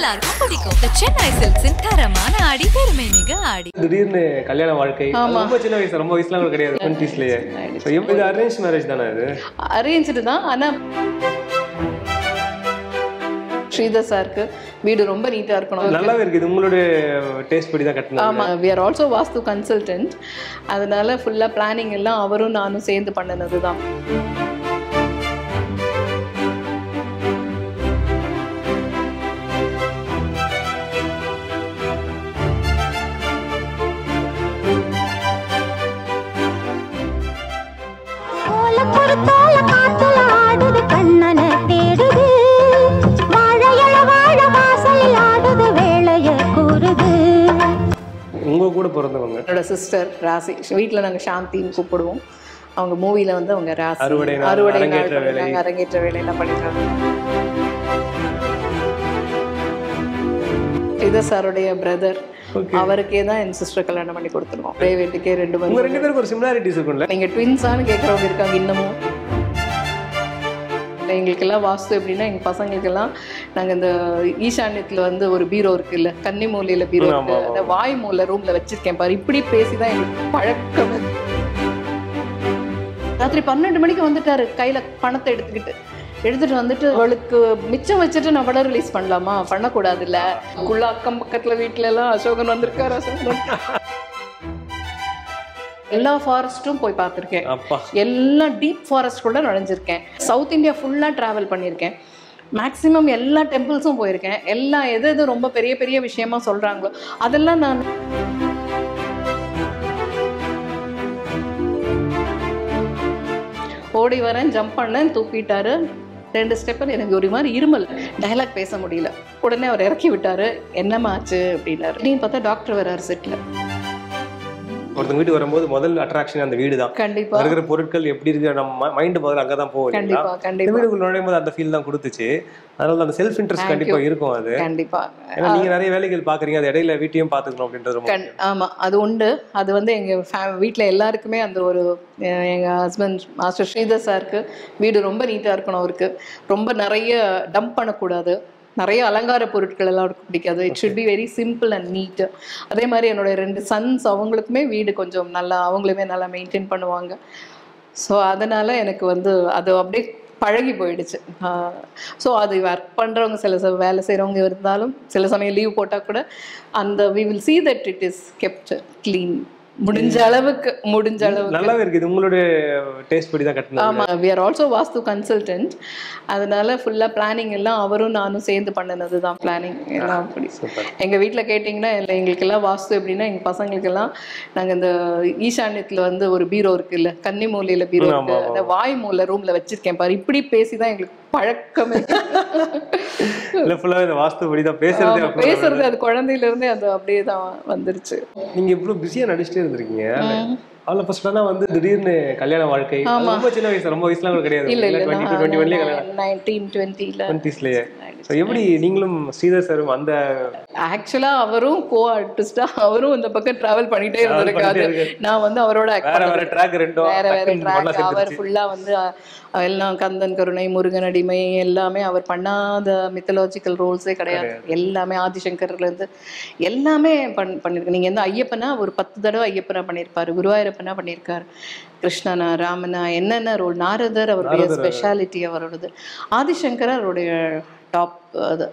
எல்லாருக்கும் பிடிக்கும். The Chennai Silks in தரமான ஆடி பெருமை மிக ஆடி. திடீர்னு கல்யாண வாழ்க்கை ரொம்ப சின்ன வயசு, ரொம்ப வயசுலாம் கூட கிடையாது, 20ஸ்லயே. சோ இது அரேஞ்ச் மேரேஜ் தானே? இது அரேஞ்ச்டு தான். ஆனா ஸ்ரீதர் சாருக்கு வீடு ரொம்ப நீட்டா இருக்கணும். நல்லாவே இருக்கு. இது உங்களோட டேஸ்ட் படி தான் கட்டணும். ஆமா, we are also vastu consultant. அதனால ஃபுல்லா பிளானிங் எல்லாம் அவரும் நானும் சேர்ந்து பண்ணினது தான். உங்க கூட பிறந்தவங்க என்னோட சிஸ்டர் ராசி. வீட்டில் நாங்கள் சாந்தின்னு கூப்பிடுவோம். அவங்க மூவில வந்து அவங்க ராசி அறுவடை அரங்கேற்ற வேலையெல்லாம் பண்ணிட்டாங்க. இது சாருடைய பிரதர், அவருக்கே தான் என் சிஸ்டர் கல்யாணம் பண்ணி கொடுத்துருவோம். பிரைவேட்டுக்கே 2 உங்க 2 பேருக்கு ஒரு சிமிலாரிட்டிஸ் இருக்கும்ல. நீங்க ட்வின்ஸான்னு கேட்குறவங்க இருக்காங்க இன்னமும். எங்களுக்கெல்லாம் வாஸ்து எப்படின்னா, எங்கள் பசங்களுக்கெல்லாம் நாங்கள் இந்த ஈசான்யத்தில் வந்து ஒரு பீரோ இருக்குல்ல, கன்னி மூலையில் பீரோ இருக்கு, அந்த வாய் மூலை ரூமில் வச்சிருக்கேன் பாரு. இப்படி பேசி தான் எங்களுக்கு பழக்கம். ராத்திரி 12 மணிக்கு வந்துட்டாரு, கையில் பணத்தை எடுத்துட்டு வந்துட்டு, அவளுக்கு மிச்சம் வச்சுட்டு நான் படம் ரிலீஸ் பண்ணலாமா? பண்ணக்கூடாதுல்ல. குள்ள அக்கம் பக்கத்தில் வீட்டில எல்லாம் அசோகன் வந்திருக்காரு. எல்லா ஃபாரஸ்ட்டும் போய் பார்த்துருக்கேன். எல்லாம் டீப் ஃபாரஸ்ட் கூட நுழைஞ்சிருக்கேன். சவுத் இந்தியா ஃபுல்லாக ட்ராவல் பண்ணியிருக்கேன். மேக்ஸிமம் எல்லா டெம்பிள்ஸும் போயிருக்கேன். எல்லாம் எது ரொம்ப பெரிய பெரிய விஷயமா சொல்கிறாங்களோ அதெல்லாம் நான் ஓடி வரேன், ஜம்ப் பண்ணேன், தூக்கிட்டாரு. 2 ஸ்டெப்பு. எனக்கு ஒரு மாதிரி இருமல், டைலாக் பேச முடியல. உடனே அவர் இறக்கி விட்டாரு. என்னம்மா ஆச்சு அப்படின்னாரு. அப்படின்னு பார்த்தா டாக்டர் வராரு செட்டில். ஒருத்தங்க வீட்டு வரும்போது முதல் அட்ராக்ஷன் அந்த வீடு தான். கண்டிப்பா இருக்கிற பொருட்கள் எப்படி இருக்கு, நம்ம மைண்ட் முதல்ல அங்கதான் போகும். கண்டிப்பா கண்டிப்பா வீடுக்குள்ள நுழையும் போது அந்த ஃபீல் தான் கொடுத்துச்சு. அதனால அந்த செல்ஃப் இன்ட்ரெஸ்ட் கண்டிப்பா இருக்கும். அது கண்டிப்பா. ஏன்னா நீங்க நிறைய வேலைகள் பாக்குறீங்க, அது இடையில வீட்டையும் பாத்துக்கணும் அப்படின்றது ரொம்ப. ஆமா, அது உண்டு. அது வந்து எங்க வீட்டுல எல்லாருக்குமே அந்த ஒரு, எங்க ஹஸ்பண்ட் மாஸ்டர் ஸ்ரீதர் சாருக்கு வீடு ரொம்ப நீட்டா இருக்கணும். அவருக்கு ரொம்ப நிறைய டம்ப் பண்ணக்கூடாது, நிறைய அலங்கார பொருட்கள் எல்லாம் அவருக்கு பிடிக்காது. It should be very simple and neat. அதே மாதிரி என்னோட 2 சன்ஸ், அவங்களுக்குமே வீடு கொஞ்சம் நல்லா, அவங்களுமே நல்லா மெயின்டைன் பண்ணுவாங்க. ஸோ அதனால எனக்கு வந்து அது அப்படியே பழகி போயிடுச்சு. ஸோ அது ஒர்க் பண்ணுறவங்க, சில வேலை செய்கிறவங்க இருந்தாலும் சில சமயம் லீவ் போட்டால் கூட அந்த we will see that it is kept clean. முடிஞ்ச அளவுக்கு நல்லாவே இருக்கு. இது உங்களோட டேஸ்ட் படி தான் கட்டணும். ஆமா, we are also vastu consultant. அதனால ஃபுல்லா பிளானிங் எல்லாம் அவரும் நானும் சேர்ந்து பண்ணினது தான். பிளானிங் எல்லாம் அப்படி. எங்க வீட்டுல கேட்டிங்கன்னா, எங்களுக்கெல்லாம் வாஸ்து எப்படின்னா, எங்க பசங்களுக்கெல்லாம் நாங்கள் இந்த ஈசான்யத்தில் வந்து ஒரு பீரோ இருக்குல்ல, கன்னி மூலையில் பீரோ இருக்கு, அந்த வாய் மூலை ரூம்ல வச்சிருக்கேன் பாரு. இப்படி பேசி தான் எங்களுக்கு பழக்கமே. பேசுறது அது குழந்தையில இருந்தே அது அப்படியே தான் வந்துருச்சு. நீங்க இவ்வளவு பிஸியா நடிச்சிட்டே இருந்திருக்கீங்க. அவள ஃபர்ஸ்ட்னா வந்து திடீர்னு கல்யாண வாழ்க்கை ரொம்ப சின்ன வயசு, ரொம்ப வயசுலாம் கூட கிடையாது. இல்ல 2021 கல்யாணம், 1920 சோ எப்படி நீங்களும் ஸ்ரீதர் சாரும் அந்த ஆக்சுவலா அவரும் கோ ஆர்டிஸ்டா, அவரும் இந்த பக்கம் டிராவல் பண்ணிட்டே இருந்திருக்காரு. நான் வந்து அவரோட வேற ட்ராக் அவர் ஃபுல்லா வந்து எல்லாம் கந்தன் கருணை, முருகன் அடிமை எல்லாமே அவர் பண்ணாத மித்தலாஜிக்கல் ரோல்ஸே கிடையாது. எல்லாமே ஆதிசங்கர்ல இருந்து எல்லாமே பண்ணிருக்கு. நீங்க எந்த ஐயப்பனா ஒரு 10 தடவை ஐயப்பனா பண்ணியிருப்பாரு, குருவாயூரப்பனா பண்ணியிருக்காரு, கிருஷ்ணனா, ராமனா, என்னென்ன ரோல், நாரதர் அவருடைய ஸ்பெஷாலிட்டி அவரோடது, ஆதிசங்கர் அவருடைய டாப். அது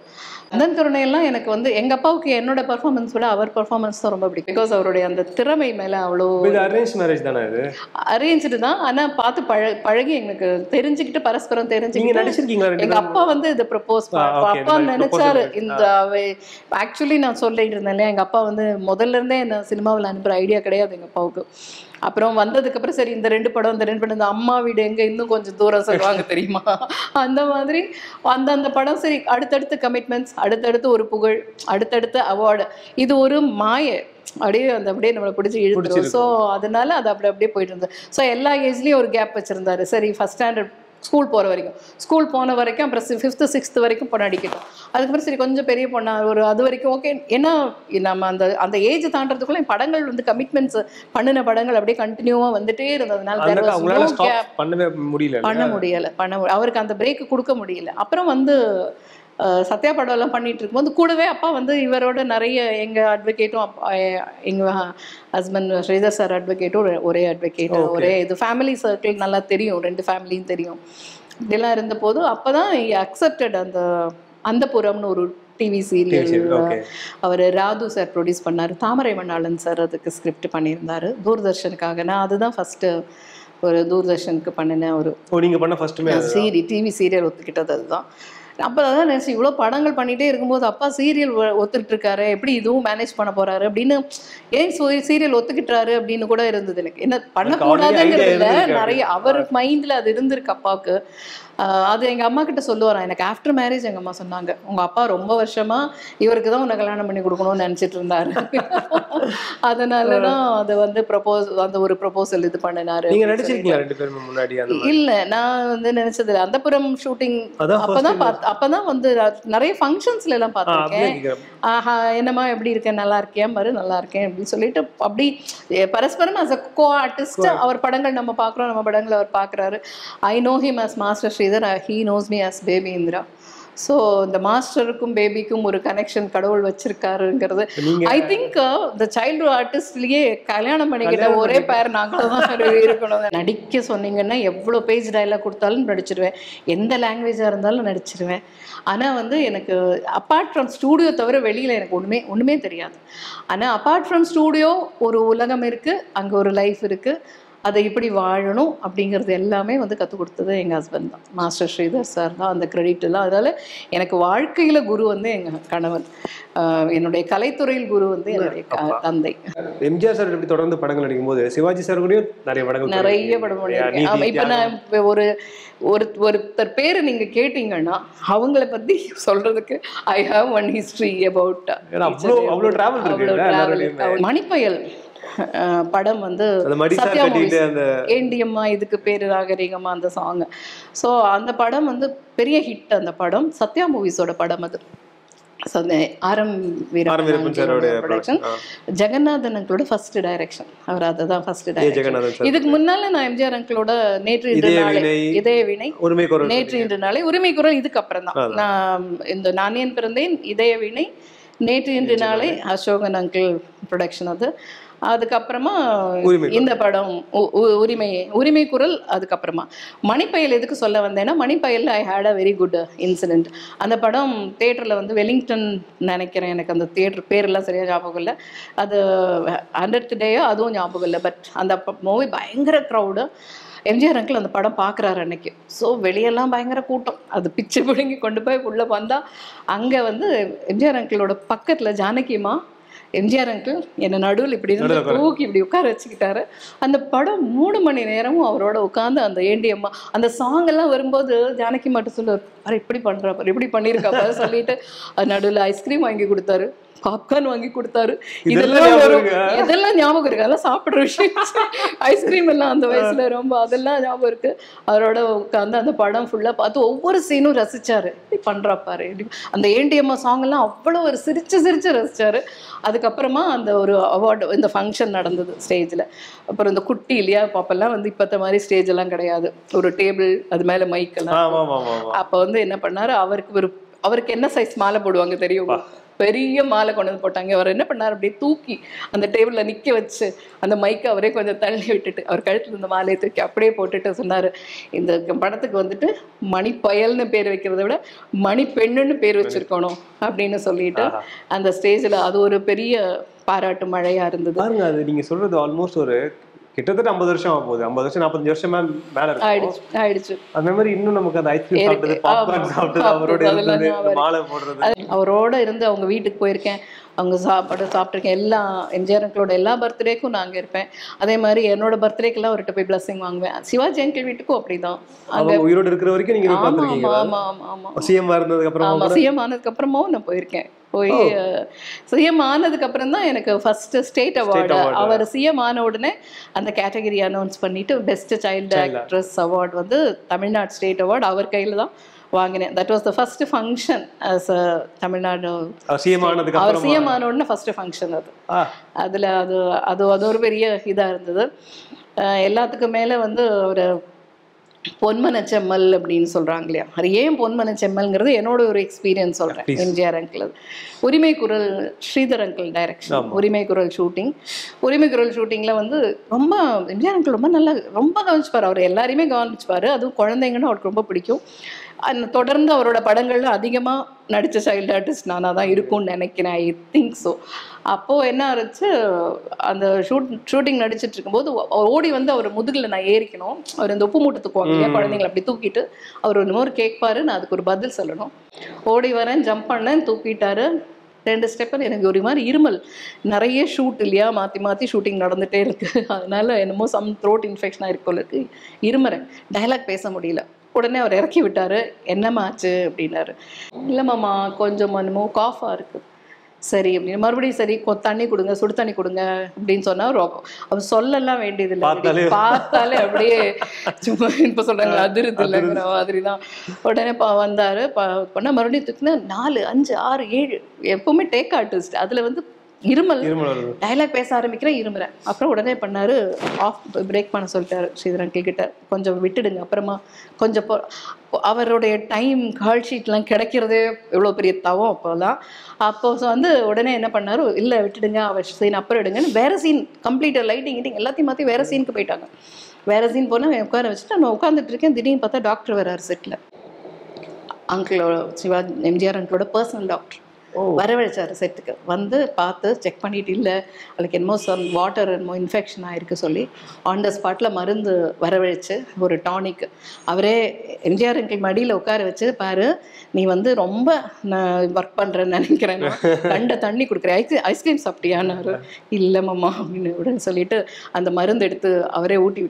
கந்தன் கருணையெல்லாம் எனக்கு வந்து எங்க அப்பாவுக்கு என்னோட பெர்ஃபார்மன்ஸ் விட அவர் பெர்ஃபார்மன்ஸ் தான் ரொம்ப பிடிக்கும். பிகாஸ் அவருடைய அந்த திறமை மேல அவ்வளோ. அரேஞ்ச் மேரேஜ் தானே? இது அரேஞ்ச்டு தான். ஆனா பார்த்து பழகி எங்களுக்கு தெரிஞ்சுக்கிட்டு, பரஸ்பரம் தெரிஞ்சுக்கிட்டு. எங்க அப்பா வந்து இதை ப்ரப்போஸ், அப்பா நினைச்சாரு இந்த. ஆக்சுவலி நான் சொல்லிட்டு இருந்தேன் இல்லையா, எங்க அப்பா வந்து முதல்ல இருந்தே என்ன சினிமாவில் அனுப்புற ஐடியா கிடையாது எங்க அப்பாவுக்கு. அப்புறம் வந்ததுக்கு அப்புறம் சரி இந்த 2 படம் இந்த அம்மா வீடு எங்க இன்னும் கொஞ்சம் தூரம் சொல்லுவாங்க தெரியுமா, அந்த மாதிரி அந்த படம் சரி. அடுத்தடுத்து கமிட்மெண்ட்ஸ், அடுத்தடுத்து ஒரு புகழ், அடுத்தடுத்து அவார்டு, இது ஒரு மாய அப்படியே நம்மளை பிடிச்சி இழுத்துரும். ஸோ அதனால அது அப்படியே போயிட்டு இருந்தது. ஸோ எல்லா ஏஜ்லேயும் ஒரு கேப் வச்சிருந்தாரு. சரி, ஃபர்ஸ்ட் ஸ்டாண்டர்ட் ஸ்கூல் போகிற வரைக்கும், ஸ்கூல் போன வரைக்கும், அப்புறம் 5th 6th வரைக்கும் பொண்ணு அடிக்கட்டும். அதுக்கப்புறம் சரி கொஞ்சம் பெரிய பொண்ணா ஒரு அது வரைக்கும் ஓகே. ஏன்னா நம்ம அந்த ஏஜ் தாண்டறதுக்குள்ள என் படங்கள் வந்து கமிட்மெண்ட்ஸ் பண்ணின படங்கள் அப்படியே கண்டினியூவாக வந்துட்டே இருந்ததுனால பண்ண முடியல. அவருக்கு அந்த பிரேக் கொடுக்க முடியல. அப்புறம் வந்து சத்யா படம் எல்லாம் பண்ணிட்டு இருக்கும்போது கூடவே அப்பா வந்து இவரோட நிறைய எங்கள் அட்வொகேட்டும் எங்கள் ஹஸ்பண்ட் ஸ்ரீதர் சார் அட்வொகேட்டும் ஒரே அட்வொகேட், ஒரே இது ஃபேமிலி சர்க்கிள் நல்லா தெரியும், 2 ஃபேமிலியும் தெரியும். இப்படிலாம் இருந்தபோது அப்போ தான் அக்செப்டட் அந்த அந்தப்புறம்னு ஒரு டிவி சீரியல் அவர் ராது சார் ப்ரொடியூஸ் பண்ணார். தாமரை மண்ணாளன் சார் அதுக்கு ஸ்கிரிப்ட் பண்ணியிருந்தார் தூர்தர்ஷனுக்காக. நான் அதுதான் ஃபஸ்ட்டு ஒரு தூர்தர்ஷனுக்கு பண்ணினேன் ஒரு டிவி சீரியல் ஒத்துக்கிட்டது. அதுதான் அப்போ தான் நினச்சி இவ்வளோ படங்கள் பண்ணிகிட்டே இருக்கும்போது அப்பா சீரியல் ஒத்துக்கிட்டு இருக்காரு, எப்படி இதுவும் மேனேஜ் பண்ண போகிறாரு அப்படின்னு, ஏன் சீரியல் ஒத்துக்கிட்டாரு அப்படின்னு கூட இருந்தது எனக்கு. என்ன பண்ணக்கூடாதுங்கிறதுல நிறைய அவர் மைண்டில் அது இருந்திருக்கு அப்பாவுக்கு. அது எங்கள் அம்மா கிட்ட சொல்லுவாரான். எனக்கு ஆஃப்டர் மேரேஜ் எங்கள் அம்மா சொன்னாங்க, உங்கள் அப்பா ரொம்ப வருஷமாக இவருக்கு தான் உன்னை கல்யாணம் பண்ணி கொடுக்கணும்னு நினச்சிட்டு இருந்தாரு, அதனால தான் அதை வந்து அந்த ஒரு ப்ரொபோசல் இது பண்ணினாரு. இல்லை நான் வந்து நினைச்சது அந்தப்புறம் ஷூட்டிங் அப்பதான் வந்து நிறைய ஃபங்க்ஷன்ஸ்ல எல்லாம் பார்த்துருக்கேன். என்னம்மா எப்படி இருக்கேன், நல்லா இருக்கேன் பாரு, நல்லா இருக்கேன் அப்படின்னு சொல்லிட்டு அப்படி பரஸ்பரம் அஸ் அ கோ ஆர்டிஸ்ட் அவர் படங்கள் நம்ம பார்க்குறோம், நம்ம படங்கள் அவர் பார்க்குறாரு. I know him as master Sridhar, he knows me as baby Indira. So இந்த மாஸ்டருக்கும் பேபிக்கும் ஒரு கனெக்ஷன் கடவுள் வச்சிருக்காருங்கிறது ஐ திங்க் இந்த சைல்டு ஆர்டிஸ்ட்லயே கல்யாணம் பண்ணிக்கிட்ட ஒரே பேர் நாங்களும் தான் இருக்கணும். நடிக்க சொன்னீங்கன்னா எவ்வளோ பேஜ் டைலாக் கொடுத்தாலும் நடிச்சிருவேன், எந்த லாங்குவேஜாக இருந்தாலும் நடிச்சிருவேன். ஆனால் வந்து எனக்கு அப்பார்ட் ஃப்ரம் ஸ்டூடியோ தவிர வெளியில் எனக்கு ஒன்றுமே தெரியாது. ஆனால் அப்பார்ட் ஃப்ரம் ஸ்டூடியோ ஒரு உலகம் இருக்குது, அங்கே ஒரு லைஃப் இருக்குது, அதை இப்படி வாழணும் அப்படிங்கிறது எல்லாமே வந்து கற்றுக் கொடுத்தது எங்கள் ஹஸ்பண்ட் தான், மாஸ்டர் ஸ்ரீதர் சார் தான் அந்த கிரெடிட் எல்லாம். அதனால் எனக்கு வாழ்க்கையில் குரு வந்து எங்கள் கணவன், என்னுடைய கலைத்துறையில் குரு வந்து என்னுடைய தந்தை. எம்ஜிஆர் சார் எப்படி தொடர்ந்து படங்கள் நடிக்கும் போது சிவாஜி சார் கூடயும் நிறைய படம் பண்ணியிருக்கேன். இப்போ நான் ஒருத்தர் பேரை நீங்கள் கேட்டீங்கன்னா அவங்கள பற்றி சொல்றதுக்கு I have one history about. Manipayal படம் வந்து சத்யா மூவிஸ், ஏண்டியம்மா இதுக்கு பேரு ராகரீகமா அந்த சாங். ஸோ அந்த படம் வந்து பெரிய ஹிட். அந்த படம் சத்யா மூவிஸோட படம். அது ஆரம் வீரப்பன் ப்ரொடக்ஷன், ஜெகநாதன் அங்கிளோட ஃபர்ஸ்ட் டைரக்ஷன். அவர் அதுதான் ஃபர்ஸ்ட் டைரக்ஷன். இதுக்கு முன்னால நான் எம்ஜிஆர் அங்கிளோட நேற்று இன்று நாளை, இதய வினை, நேற்று இன்று நாளை, உரிமை குரல் இதுக்கு அப்புறம் தான் நான் இந்த நானேன் பிறந்தேன், இதய வினை, நேற்று இன்று நாளை அசோகன் அங்கிள் ப்ரொடக்ஷன். அதுக்கப்புறமா இந்த படம் உரிமை குரல். அதுக்கப்புறமா மணிப்பயல் எதுக்கு சொல்ல வந்தேன்னா, Manipayal I had a very good incident. அந்த படம் தியேட்டரில் வந்து வெலிங்டன் நினைக்கிறேன், எனக்கு அந்த தியேட்டர் பேரெல்லாம் சரியாக ஞாபகம் இல்லை, அது 100th டேயோ அதுவும் ஞாபகம் இல்லை. பட் அந்த மூவி பயங்கர க்ரௌடு. எம்ஜிஆர் அங்கிள் அந்த படம் பார்க்குறாரு அன்னைக்கு. ஸோ வெளியெல்லாம் பயங்கர கூட்டம், அது பிச்சு பிடுங்கி கொண்டு போய் உள்ளே வந்தால் அங்கே வந்து எம்ஜிஆர் அங்கிளோட பக்கத்தில் ஜானகிமா, எம்ஜிஆர் அங்கிள் என்னை நடுவில் இப்படி இருந்து தூக்கி இப்படி உட்கார வச்சுக்கிட்டாரு. அந்த படம் 3 மணி நேரமும் அவரோட உட்காந்து அந்த ஏண்டியம்மா அந்த சாங் எல்லாம் வரும்போது ஜானகி மட்டும் சொல்லுவார், அரை இப்படி பண்ணுறாப்பார், இப்படி பண்ணியிருக்காப்பா சொல்லிட்டு அது நடுவில் ஐஸ்கிரீம் வாங்கி கொடுத்தாரு, பாப்கார்ன் வாங்கி கொடுத்தாரு. இதெல்லாம் ஞாபகம் இருக்கு, அதெல்லாம் சாப்பிட்ற விஷயம். ஐஸ்கிரீம் எல்லாம் அந்த வயசுல ரொம்ப அதெல்லாம் ஞாபகம் இருக்கு. அவரோட உட்காந்து அந்த படம் ஃபுல்லா பார்த்து ஒவ்வொரு சீனும் ரசிச்சாரு. இப்படி பண்றாப்பாரு, அந்த ஏண்டியம்மா சாங் எல்லாம் அவ்வளோ ஒரு சிரிச்சு ரசிச்சாரு. அதுக்கப்புறமா அந்த ஒரு அவார்டு இந்த ஃபங்க்ஷன் நடந்தது ஸ்டேஜில். அப்புறம் இந்த குட்டி இல்லையா பாப்பெல்லாம் வந்து இப்போத்த மாதிரி ஸ்டேஜ் எல்லாம் கிடையாது, ஒரு டேபிள் அது மேலே மைக் எல்லாம். அப்போ வந்து என்ன பண்ணாரு, அவருக்கு என்ன சைஸ் மாலை போடுவாங்க தெரியும், பெரிய மாலை கொண்டு வந்து போட்டாங்க. அவர் என்ன பண்ணார், அப்படியே தூக்கி அந்த டேபிளில் நிற்க வச்சு அந்த மைக்கை அவரே கொஞ்சம் தள்ளி விட்டுட்டு அவர் கழுத்தில் இந்த மாலையை தூக்கி அப்படியே போட்டுட்டு சொன்னார், இந்த படத்துக்கு வந்துட்டு மணிப்பயல்னு பேர் வைக்கிறத விட மணிப்பெண்ணுன்னு பேர் வச்சிருக்கணும் அப்படின்னு சொல்லிட்டு அந்த ஸ்டேஜில் அது ஒரு பெரிய பாராட்டு மழையா இருந்தது. பாருங்க, அது நீங்க சொல்றது ஆல்மோஸ்ட் ஒரு கிட்டத்தட்ட 50 வருஷம் ஆக போகுது, 50 வருஷம் 45 வருஷம் மேல ஆயிடுச்சு. அந்த மாதிரி இன்னும் நமக்கு அந்த ஐஸ்கிரீம் சாப்பிட்டது, பாப்கார்ன் சாப்பிட்டது, அவரோட இருந்தது, மாலை போடுறது, அவரோட இருந்து அவங்க வீட்டுக்கு போயிருக்கேன், அவங்க சாப்பாடு சாப்பிட்ருக்கேன். எல்லா எம்ஜிஆர் அங்கிளோட எல்லா பர்த்டேக்கும் நான் அங்கே இருப்பேன். அதே மாதிரி என்னோட பர்த்டேக்கெல்லாம் அவர்கிட்ட போய் பிளஸிங் வாங்குவேன். சிவாஜி அங்கிள் வீட்டுக்கும் அப்படிதான். அவங்க உயிரோடு இருக்கிற வரைக்கும் நீங்க பார்த்திருக்கீங்க? ஆமா. சிஎம் ஆனதுக்கு அப்புறமா, சிஎம் ஆனதுக்கு அப்புறமாவும் நான் போயிருக்கேன். போய் சிஎம் ஆனதுக்கு அப்புறம் தான் எனக்கு ஃபர்ஸ்ட் ஸ்டேட் அவார்டு. அவர் சிஎம் ஆன உடனே அந்த கேட்டகரி அனௌன்ஸ் பண்ணிட்டு பெஸ்ட் சைல்டு ஆக்ட்ரஸ் அவார்டு வந்து தமிழ்நாடு ஸ்டேட் அவார்டு அவர் கையில் தான் வாங்கினேன். That was the first function as a Tamil Nadu. அவர் சிஎம் ஆன உடனே ஃபர்ஸ்ட் ஃபங்க்ஷன் அது. அதில் அது ஒரு பெரிய இதாக இருந்தது. எல்லாத்துக்கும் மேலே வந்து ஒரு பொன்மன செம்மல் அப்படின்னு சொல்கிறாங்க இல்லையா, அது ஏன் பொன்மன செம்மல்ங்கிறது என்னோட ஒரு எக்ஸ்பீரியன்ஸ் சொல்கிறேன். எம்ஜிஆர் அங்கிள் உரிமை குரல் ஸ்ரீதர் அங்கிள் டைரக்ஷன் உரிமை குரல் ஷூட்டிங்கில் வந்து ரொம்ப எம்ஜிஆர் அங்கிள் ரொம்ப கவனிச்சுப்பார். அவர் எல்லாரையுமே கவனிச்சுப்பார். அதுவும் குழந்தைங்கன்னு அவருக்கு ரொம்ப பிடிக்கும். அந்த தொடர்ந்து அவரோட படங்கள்ல அதிகமாக நடித்த சைல்டு ஆர்டிஸ்ட் நானாக தான் இருக்கும்னு நினைக்கிறேன். I think so. அப்போது என்ன ஆச்சு, அந்த ஷூட்டிங் நடிச்சிட்டு இருக்கும்போது ஓடி வந்து அவர் முதுகில் நான் ஏறிக்கணும். அவர் இந்த உப்பு மூட்டை தூக்குவாங்க இல்லையா குழந்தைங்களை, அப்படி தூக்கிட்டு அவர் இன்னொரு கேட்பாரு, நான் அதுக்கு ஒரு பதில் சொல்லணும். ஓடி வரேன், ஜம்ப் பண்ணேன், தூக்கிட்டாரு. 2 ஸ்டெப்பு எனக்கு ஒரு மாதிரி இருமல், நிறைய ஷூட் இல்லையா, மாற்றி ஷூட்டிங் நடந்துகிட்டே இருக்குது. அதனால என்னமோ த்ரோட் இன்ஃபெக்ஷனாக இருக்கு, இருமுறேன், டைலாக் பேச முடியல. உடனே அவர் இறக்கி விட்டார். என்னம்மா ஆச்சு அப்படின்னாரு. இல்லைம்மாம்மா கொஞ்சம் என்னமோ காஃபாக இருக்குது. சரி அப்படின்னு மறுபடியும் சரி தண்ணி கொடுங்க, சுடு தண்ணி கொடுங்க அப்படின்னு சொன்னால் அவர் சொல்லலாம் வேண்டியதில்லை, பார்த்தாலே அப்படியே சும்மா இப்போ சொல்கிறாங்க அதிருது இல்லைங்கிற மாதிரி தான். உடனே வந்தார், பண்ணால் மறுபடியும் தூக்கினா 4, 5, 6, 7 எப்போவுமே டேக் ஆர்டிஸ்ட். அதில் வந்து இருமல், டைலாக் பேச ஆரம்பிக்கிறேன், இருமுறேன். அப்புறம் உடனே பண்ணாரு, ஆஃப் பிரேக் பண்ண சொல்லிட்டாரு ஸ்ரீதர் அங்கிள் கிட்ட, கொஞ்சம் விட்டுடுங்க, அப்புறமா கொஞ்சம் அவருடைய டைம் கால் ஷீட்லாம் கிடைக்கிறதே எவ்வளோ பெரிய தவம் அப்போலாம். அப்போ வந்து உடனே என்ன பண்ணாரு, இல்லை விட்டுடுங்க, அவர் சீன் அப்புறம் எடுங்கன்னு வேற சீன் கம்ப்ளீட்டாக லைட்டிங் எல்லாத்தையும் மாற்றி வேற சீனுக்கு போயிட்டாங்க. வேற சீன் போனால் உட்கார வச்சுட்டு நான் உட்காந்துட்டு இருக்கேன். திடீர்னு பார்த்தா டாக்டர் வர்றாரு செட்டில். அங்கிளோட எம்ஜிஆர் அங்கிளோட பர்சனல் டாக்டர் வரவழைச்சார் செட்டுக்கு. வந்து பார்த்து செக் பண்ணிட்டு, இல்லை அவளுக்கு என்னமோ வாட்டர் என்னமோ இன்ஃபெக்ஷன் ஆகிருக்கு சொல்லி ஆன் த ஸ்பாட்டில் மருந்து வரவழைச்சு ஒரு டானிக் அவரே எம்ஜிஆர் அங்கிள் மடியில் உட்கார வச்சு, பாரு நீ வந்து ரொம்ப நான் ஒர்க் பண்ணுறேன்னு நினைக்கிறேன், கண்ட தண்ணி கொடுக்குறேன், ஐஸ்கிரீம் சாப்பிட்டியான்னாரு. இல்லைம்மா அப்படின்னு உடனே சொல்லிட்டு அந்த மருந்து எடுத்து அவரே ஊட்டி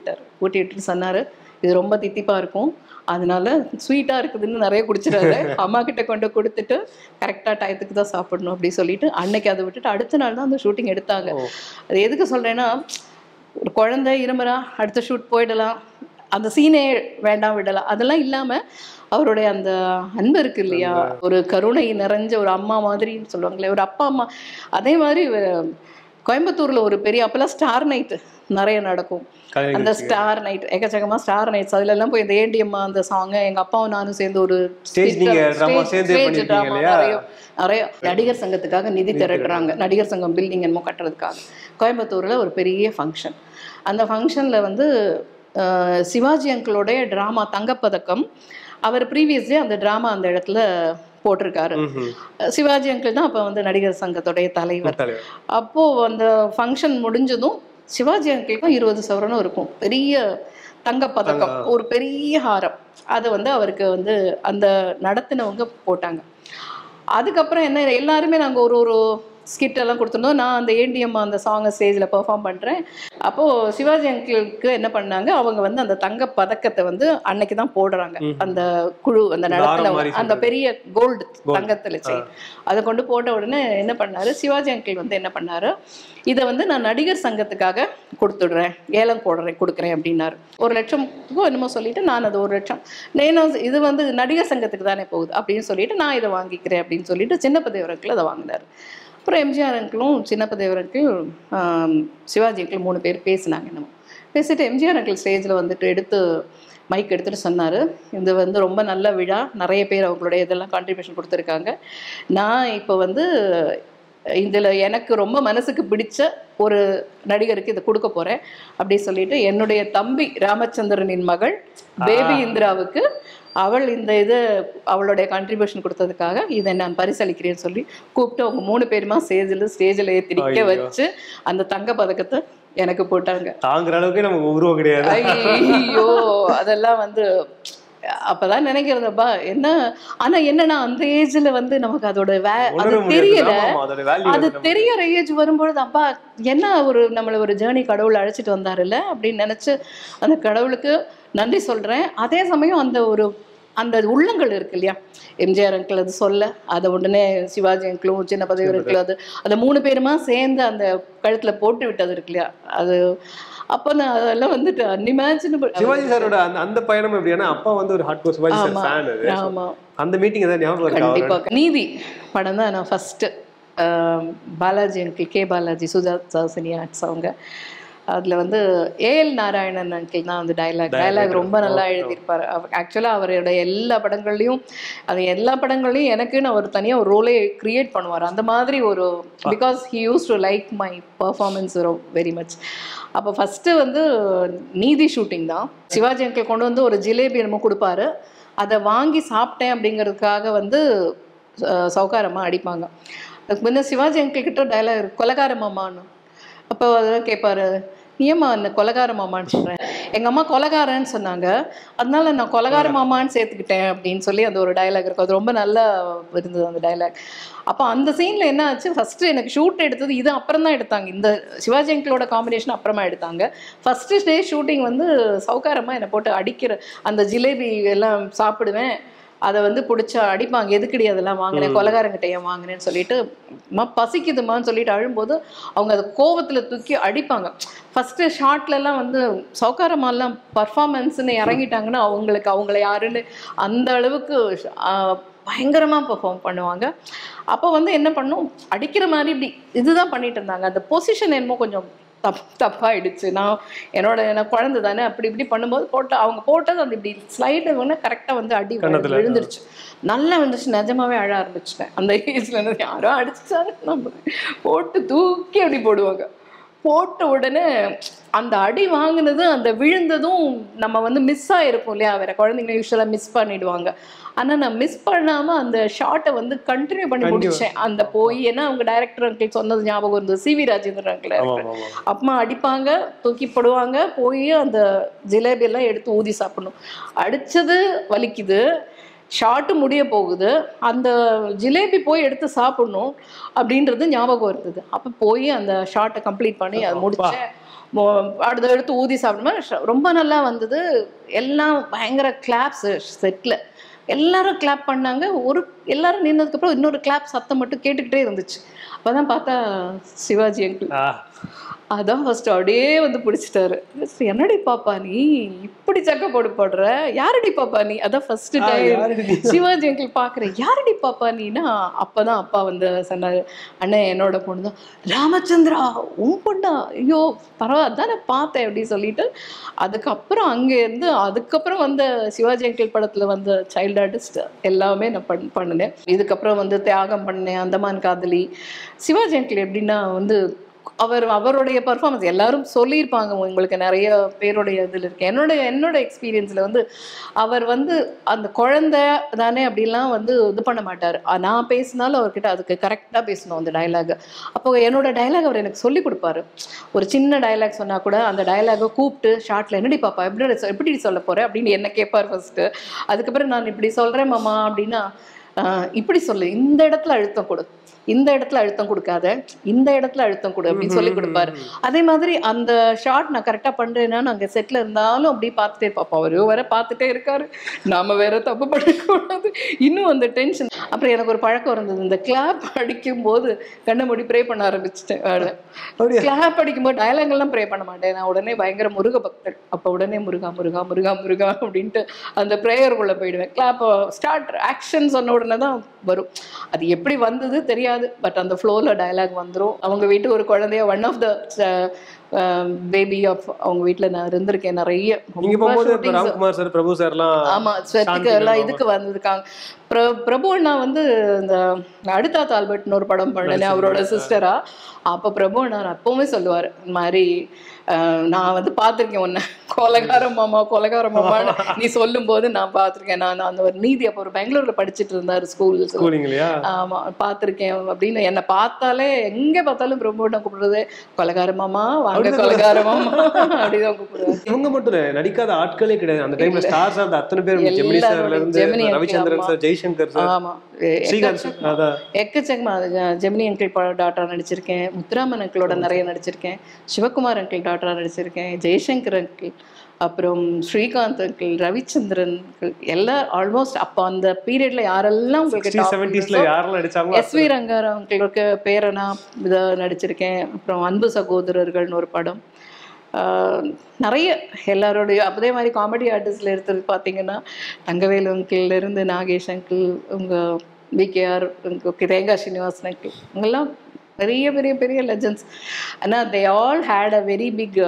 விட்டுட்டு சொன்னார், இது ரொம்ப தித்திப்பாக இருக்கும், அதனால ஸ்வீட்டாக இருக்குதுன்னு நிறைய குடிச்சிடாரு, அம்மா கிட்ட கொண்டு கொடுத்துட்டு கரெக்டாக டயத்துக்கு தான் சாப்பிடணும் அப்படின்னு சொல்லிட்டு அன்னைக்கு அதை விட்டுட்டு அடுத்த நாள் தான் அந்த ஷூட்டிங் எடுத்தாங்க. அது எதுக்கு சொல்கிறேன்னா, ஒரு குழந்தை இருமுறா, அடுத்த ஷூட் போயிடலாம், அந்த சீனே வேண்டாம் விடலாம், அதெல்லாம் இல்லாமல் அவருடைய அந்த அன்பு இருக்கு இல்லையா, ஒரு கருணை நிறைஞ்ச ஒரு அம்மா மாதிரின்னு சொல்லுவாங்களே, ஒரு அப்பா அம்மா. அதே மாதிரி கோயம்புத்தூரில் ஒரு பெரிய அப்போல்லாம் ஸ்டார் நைட்டு நிறைய நடக்கும். அந்த ஸ்டார் நைட் எக்கச்சக்கமாக ஸ்டார் நைட்ஸ் அதுலெல்லாம் போய் இந்த ஏண்டியம்மா அந்த சாங்கு எங்கள் அப்பாவும் நானும் சேர்ந்து ஒரு ஸ்டேஜ் ட்ராமா நிறைய நடிகர் சங்கத்துக்காக நிதி திரட்டுறாங்க. நடிகர் சங்கம் பில்டிங் என்னமோ கட்டுறதுக்காக கோயம்புத்தூரில் ஒரு பெரிய ஃபங்க்ஷன். அந்த ஃபங்க்ஷனில் வந்து சிவாஜி அங்கிளோடைய ட்ராமா தங்கப்பதக்கம், அவர் ப்ரீவியஸ்லி அந்த ட்ராமா அந்த இடத்துல போட்டிருக்காரு. சிவாஜி அங்கிள் தான் அப்போ வந்து நடிகர் சங்கத்துடைய தலைவர். அப்போது அந்த ஃபங்க்ஷன் முடிஞ்சதும் சிவாஜி அங்கிளுக்கும் 20 சவரனும் இருக்கும், பெரிய தங்கப்பதக்கம், ஒரு பெரிய ஹாரம். அதை வந்து அவருக்கு வந்து அந்த நடத்தினவங்க போட்டாங்க. அதுக்கப்புறம் என்ன, எல்லாருமே நாங்கள் ஒரு ஸ்கிட்டெல்லாம் கொடுத்துருந்தோம். நான் அந்த ஏண்டிஎம் அந்த சாங்கை ஸ்டேஜில் பெர்ஃபார்ம் பண்ணுறேன். அப்போது சிவாஜி அங்கிளுக்கு என்ன பண்ணாங்க, அவங்க வந்து அந்த தங்க பதக்கத்தை வந்து அன்னைக்கு தான் போடுறாங்க. அந்த குழு அந்த நடத்தின அந்த பெரிய கோல்டு தங்கத்தில் செயின் அதை கொண்டு போட்ட உடனே என்ன பண்ணாரு சிவாஜி அங்கிள் வந்து என்ன பண்ணாரு, இதை வந்து நான் நடிகர் சங்கத்துக்காக கொடுத்துடுறேன், ஏலம் கொடுக்குறேன் அப்படின்னாரு. 1 லட்சத்துக்கும் என்னமோ சொல்லிட்டு நான் அது 1 லட்சம் நேனும் இது வந்து நடிகர் சங்கத்துக்கு தானே போகுது அப்படின்னு சொல்லிட்டு நான் இதை வாங்கிக்கிறேன் அப்படின்னு சொல்லிட்டு சின்னப்பதேவர் அங்கிள் அதை வாங்கினார். அப்புறம் எம்ஜிஆர் அங்கிளும் சின்னப்பதேவர் அங்கிள் சிவாஜி அங்கிள் 3 பேர் பேசினாங்க. என்னமோ பேசிட்டு எம்ஜிஆர் அங்கிள் ஸ்டேஜில் வந்துட்டு மைக் எடுத்துகிட்டு சொன்னார், இது வந்து ரொம்ப நல்ல விழா, நிறைய பேர் அவங்களுடைய இதெல்லாம் கான்ட்ரிபியூஷன் கொடுத்துருக்காங்க. நான் இப்போ வந்து இதில் எனக்கு ரொம்ப மனசுக்கு பிடிச்ச ஒரு நடிகருக்கு இதை கொடுக்க போகிறேன் அப்படி சொல்லிட்டு என்னுடைய தம்பி ராமச்சந்திரனின் மகள் பேபி இந்திராவுக்கு அவள் இந்த இது அவளுடைய கான்ட்ரிபியூஷன் கொடுத்ததுக்காக இதை நான் பரிசளிக்கிறேன்னு சொல்லி கூப்பிட்டு அவங்க 3 பேருமா ஸ்டேஜில் ஏற்றிக்க வச்சு அந்த தங்க பதக்கத்தை எனக்கு போட்டாங்க. தாங்குற அளவுக்கு நமக்கு உருவம் கிடையாது. ஐயோ அதெல்லாம் வந்து அப்பதான் நினைக்கிறதப்பா என்ன. ஆனா என்னன்னா அந்த ஏஜ்ல வந்து நமக்கு அதோட அது தெரியல, அது தெரியற ஏஜ் வரும்பொழுது அப்பா என்ன ஒரு நம்மள ஒரு ஜேர்னி கடவுள் அழைச்சிட்டு வந்தாருல்ல அப்படின்னு நினைச்சு அந்த கடவுளுக்கு நன்றி சொல்றேன். அதே சமயம் அந்த உள்ளங்கள் இருக்கு இல்லையா, எம்ஜிஆர் அங்கிள் அது சொல்ல அதை உடனே சிவாஜி அங்கிளும் சின்னப்பதேவர் அங்கிளும் அதை 3 பேருமா சேர்ந்து அந்த கழுத்துல போட்டு விட்டது இருக்கு இல்லையா, அது அப்போ நான் அதெல்லாம் வந்துட்டு அன்இமேஜினபிள். சிவாஜி சாரோட அந்த பயணம் எப்படின்னா, அப்பா வந்து ஒரு ஹார்ட்கோர் சிவாஜி சார் ஃபேன். அது ஆமா, அந்த மீட்டிங் ஏதாவது ஞாபகம் இருக்கா? கண்டிப்பா. நீதி படம் தான் நான் first Balaji uncle, K Balaji, Sujatha cine arts அவங்க அதில் வந்து ஏஎல் நாராயணன் அங்கிள் தான் வந்து டைலாக் ரொம்ப நல்லா எழுதியிருப்பார். ஆக்சுவலாக அவருடைய எல்லா படங்கள்லையும் எனக்குன்னு அவர் தனியாக ஒரு ரோலே கிரியேட் பண்ணுவார். அந்த மாதிரி ஒரு because he use to like my performance very much. அப்போ ஃபஸ்ட்டு வந்து நீதி ஷூட்டிங் தான். சிவாஜி அங்கிள் கொண்டு வந்து ஒரு ஜிலேபி என்னமோ கொடுப்பாரு. அதை வாங்கி சாப்பிட்டேன் அப்படிங்கிறதுக்காக வந்து சௌகாரமா அடிப்பாங்க. அதுக்கு முன்ன சிவாஜி அங்கிள் கிட்ட டைலாக் கொலகார மாமான்னு. அப்போ அதெல்லாம் கேட்பாரு, ஏம்மா என்ன கொலகார மாமான்னு சொல்கிறேன், எங்கள் அம்மா கொலகாரன்னு சொன்னாங்க, அதனால நான் கொலகார மாமான்னு சேர்த்துக்கிட்டேன் அப்படின்னு சொல்லி அந்த ஒரு டைலாக் இருக்கும். அது ரொம்ப நல்லா இருந்தது அந்த டைலாக். அப்போ அந்த சீனில் என்ன ஆச்சு, ஃபஸ்ட்டு எனக்கு ஷூட் எடுத்தது இது அப்புறம் தான் எடுத்தாங்க. இந்த சிவாஜி அங்கிளோட காம்பினேஷன் அப்புறமா எடுத்தாங்க. ஃபஸ்ட்டு டே ஷூட்டிங் வந்து சௌகாரமாக என்னை போட்டு அடிக்கிற அந்த ஜிலேபி எல்லாம் சாப்பிடுவேன், அதை வந்து பிடிச்சா அடிப்பாங்க, எதுக்கடி அதெல்லாம் வாங்கினேன், கொலகாரங்கிட்ட ஏன் வாங்கினேன்னு சொல்லிட்டு பசிக்குதுமான்னு சொல்லிட்டு அழும்போது அவங்க அதை கோவத்தில் தூக்கி அடிப்பாங்க. ஃபஸ்ட்டு ஷார்ட்லலாம் வந்து சௌகாரமாலாம் பர்ஃபார்மன்ஸ்ன்னு இறங்கிட்டாங்கன்னா அவங்கள யாருன்னு அந்த அளவுக்கு பயங்கரமாக பெர்ஃபார்ம் பண்ணுவாங்க. அப்போ வந்து என்ன பண்ணும், அடிக்கிற மாதிரி இப்படி இதுதான் பண்ணிட்டு இருந்தாங்க. அந்த பொசிஷன் என்னமோ கொஞ்சம் தப்பாயிடுச்சு. எனக்கு குழந்தை தானே, அப்படி இப்படி பண்ணும்போது அவங்க போட்டது அந்த இப்படி ஸ்லைடு வந்து கரெக்டாக வந்து அடி விழுந்துருச்சு. நல்லா வந்துச்சு, நிஜமாவே அழ ஆரம்பிச்சிட்டேன். அந்த ஏஜ்ல இருந்து யாரோ அடிச்சாரு நம்ம போட்டு தூக்கி அப்படி போடுவாங்க. போட்ட உடனே அந்த அடி வாங்கினது அந்த விழுந்ததும் நம்ம வந்து மிஸ் ஆகிருக்கும் இல்லையா, வேற குழந்தைங்க யூஸ்வலாக மிஸ் பண்ணிடுவாங்க. ஆனால் நான் மிஸ் பண்ணாமல் அந்த ஷார்ட்டை வந்து கண்டினியூ பண்ணி முடிச்சேன். அந்த போய் ஏன்னா அவங்க டைரக்டர் அங்கிள் சொன்னது ஞாபகம் இருந்தது, சிவி ராஜேந்திரன் அங்கிள். அம்மா அடிப்பாங்க, தூக்கி போடுவாங்க, போய் அந்த ஜிலேபியெல்லாம் எடுத்து ஊதி சாப்பிடணும். அடித்தது வலிக்குது, ஷார்ட்டு முடிய போகுது, அந்த ஜிலேபி போய் எடுத்து சாப்பிடணும் அப்படின்றது ஞாபகம் இருந்தது. அப்போ போய் அந்த ஷார்ட்டை கம்ப்ளீட் பண்ணி அதை முடித்தேன். அடுத்த எடுத்து ஊதி சாப்பிடுமா ரொம்ப நல்லா வந்தது. எல்லாம் பயங்கர கிளாப்ஸு செட்டில், எல்லாரும் கிளாப் பண்ணாங்க. எல்லாரும் நின்னதுக்கப்புறம் இன்னொரு கிளாப் சத்தம் மட்டும் கேட்டுக்கிட்டே இருந்துச்சு. அப்போதான் பார்த்தா சிவாஜி அங்கிள். அதான் ஃபர்ஸ்ட் அப்படியே வந்து பிடிச்சிட்டாரு. என்னடி பாப்பா நீ இப்படி சக்க போடுற, யாரடி பாப்பா நீ, அதான் ஃபர்ஸ்ட் டைம் சிவாஜி அங்கிள் பார்க்குறேன், யாரடி பாப்பா நீனா. அப்பதான் அப்பா வந்து சொன்னாரு, அண்ணன் என்னோட பொண்ணு தான். ராமச்சந்திரா உன் பொண்ணா, ஐயோ பரவாயில்ல அதான் நான் பார்த்தேன் அப்படின்னு சொல்லிட்டு அதுக்கப்புறம் அங்கேருந்து அதுக்கப்புறம் வந்த சிவாஜி அங்கிள் படத்துல வந்த சைல்டு ஆர்டிஸ்ட் எல்லாமே நான் பண்ணினேன். இதுக்கப்புறம் வந்து தியாகம் பண்ணேன், அந்தமான் காதலி. சிவாஜி அங்கிள் எப்படின்னா வந்து அவருடைய பர்ஃபார்மன்ஸ் எல்லாரும் சொல்லியிருப்பாங்க, உங்களுக்கு நிறைய பேருடைய இதில் இருக்கு. என்னோட எக்ஸ்பீரியன்ஸில் வந்து அவர் வந்து அந்த குழந்தை தானே அப்படிலாம் வந்து இது பண்ண மாட்டார். நான் பேசினாலும் அவர்கிட்ட அதுக்கு கரெக்டாக பேசணும் அந்த டைலாக். அப்போ என்னோட டைலாக் அவர் எனக்கு சொல்லி கொடுப்பாரு. ஒரு சின்ன டைலாக் சொன்னால் கூட அந்த டைலாகை கூப்பிட்டு ஷார்ட்டில் என்னடி பாப்பா எப்படி சொல்ல போகிறேன் அப்படின்னு என்ன கேட்பார் ஃபர்ஸ்ட்டு. அதுக்கப்புறம் நான் இப்படி சொல்கிறேன் மாமா அப்படின்னா, இப்படி சொல்லு, இந்த இடத்துல அழுத்தம் கொடு, இந்த இடத்துல அழுத்தம் கொடுக்காத, இந்த இடத்துல அழுத்தம் கொடு அப்படின்னு சொல்லி கொடுப்பாரு. அதே மாதிரி அந்த ஷார்ட் நான் கரெக்டாக பண்ணுறேன்னா நாங்கள் செட்டில் இருந்தாலும் அப்படி பார்த்துட்டே இருப்போம். அவரு வேற பார்த்துட்டே இருக்காரு, நாம வேற தப்பு பண்ணக்கூடாது, இன்னும் அந்த டென்ஷன். அப்புறம் எனக்கு ஒரு பழக்கம் இருந்தது, இந்த கிளாப் அடிக்கும் போது கண்ணை மூடி ப்ரே பண்ண ஆரம்பிச்சிட்டேன். கிளாப் அடிக்கும்போது டயலாக்லாம் ப்ரே பண்ண மாட்டேன், நான் உடனே பயங்கர முருக பக்தர். அப்போ உடனே முருகா முருகா முருகா முருகா அப்படின்ட்டு அந்த ப்ரேயருக்குள்ளே போயிடுவேன். கிளாப் ஸ்டார்ட் ஆக்ஷன் சொன்ன உடனே தான் வரும். அது எப்படி வந்தது தெரியாது, பட் அந்த ஃப்ளோவில் டயலாக் வந்துடும். அவங்க வீட்டு ஒரு குழந்தைய ஒன் ஆஃப் த பேபி ஆஃப் அவங்க வீட்டில் நான் இருந்திருக்கேன் நிறைய. ராம்குமார் சார், பிரபு சார்லாம், ஆமாம் ஸ்வெத்திகா எல்லாம் இதுக்கு வந்திருக்காங்க. பிரபு அண்ணா வந்து இந்த அடுத்தாத்த ஆல்பர்ட்னு ஒரு படம் பண்ணேன் அவரோட சிஸ்டரா. அப்போ பிரபு அண்ணா அப்பவுமே சொல்லுவார், இந்த மாதிரி நான் வந்து பார்த்துருக்கேன் உன்னை கொலகார மாமான்னு நீ சொல்லும் போது நான் பார்த்துருக்கேன். நான் அந்த ஒரு நீதி அப்போ ஒரு பெங்களூர்ல படிச்சுட்டு இருந்தாரு ஸ்கூல்லையா. ஆமா பார்த்துருக்கேன் அப்படின்னு. என்னை பார்த்தாலே எங்க பார்த்தாலும் பிரபு அண்ணா கூப்பிடுறது கொலகார மாமா, வாங்க கொலகார மாமா அப்படிதான் கூப்பிடுவாரு. இவங்க மட்டும் நடிக்காத ஆட்களே கிடையாது அந்த டைம்ல. ஸ்டார்ஸ் அந்த அத்தனை பேர், ஜெமினி சார்ல இருந்து ரவிச்சந்திரன் சார், ஜெய்சங்கர் சார், ஆமா எக்கச்சக்கமா. ஜெமினி அங்கிள் டாக்டரா நடிச்சிருக்கேன், முத்துராமன் அங்கிளோட நிறைய நடிச்சிருக்கேன், சிவகுமார் அங்கிள் டாக்டரா நடிச்சிருக்கேன், ஜெய்சங்கர் அங்கிள், அப்புறம் ஸ்ரீகாந்த் அங்கிள், ரவிச்சந்திரன் அங்கிள், எல்லாம் ஆல்மோஸ்ட் அப்போ அந்த பீரியட்ல யாரெல்லாம் உங்களுக்கு எஸ்வி ரங்காராவ் அங்கிளுக்கு பேரனா இதை நடிச்சிருக்கேன். அப்புறம் அன்பு சகோதரர்கள்னு ஒரு படம், நிறைய எல்லாரோடைய. அதே மாதிரி காமெடி ஆர்டிஸ்ட்ல எடுத்தது பார்த்தீங்கன்னா தங்கவேலு அங்கிள் இருந்து நாகேஷ் அங்கிள், உங்க விகேஆர், தேங்கா ஸ்ரீனிவாசன் அங்கிள், இவங்கெல்லாம் பெரிய பெரிய பெரிய லெஜண்ட்ஸ். ஆனால் they all had a very big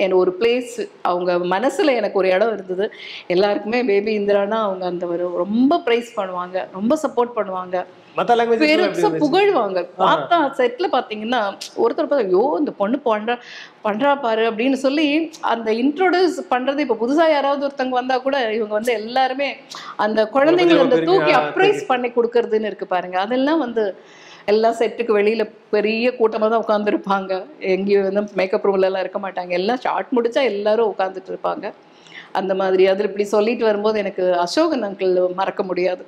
என் ஒரு பிளேஸ். அவங்க மனசில் எனக்கு ஒரு இடம் இருந்தது. எல்லாருக்குமே பேபி இந்திரானா அவங்க அந்த ஒரு ரொம்ப ப்ரைஸ் பண்ணுவாங்க, ரொம்ப சப்போர்ட் பண்ணுவாங்க, பெருசா புகழ்வாங்க. பார்த்தா செட்ல பாத்தீங்கன்னா ஒருத்தர் பார்த்தா ஐயோ இந்த பொண்ணு பண்றா பாரு அப்படின்னு சொல்லி அந்த இன்ட்ரோடியூஸ் பண்றது. இப்ப புதுசா யாராவது ஒருத்தவங்க வந்தா கூட இவங்க வந்து எல்லாருமே அந்த குழந்தைங்களை அந்த தூக்கி அப்ரைஸ் பண்ணி கொடுக்கறதுன்னு இருக்கு பாருங்க. அதெல்லாம் வந்து எல்லா செட்டுக்கு வெளியில பெரிய கூட்டமாக தான் உட்காந்துருப்பாங்க. எங்கேயும் வந்து மேக்கப் ரூம்ல எல்லாம் இருக்க மாட்டாங்க. எல்லாம் ஷார்ட் முடிச்சா எல்லாரும் உட்காந்துட்டு இருப்பாங்க. அந்த மாதிரி அதில் இப்படி சொல்லிட்டு வரும்போது எனக்கு அசோகன் அங்கிள் மறக்க முடியாது.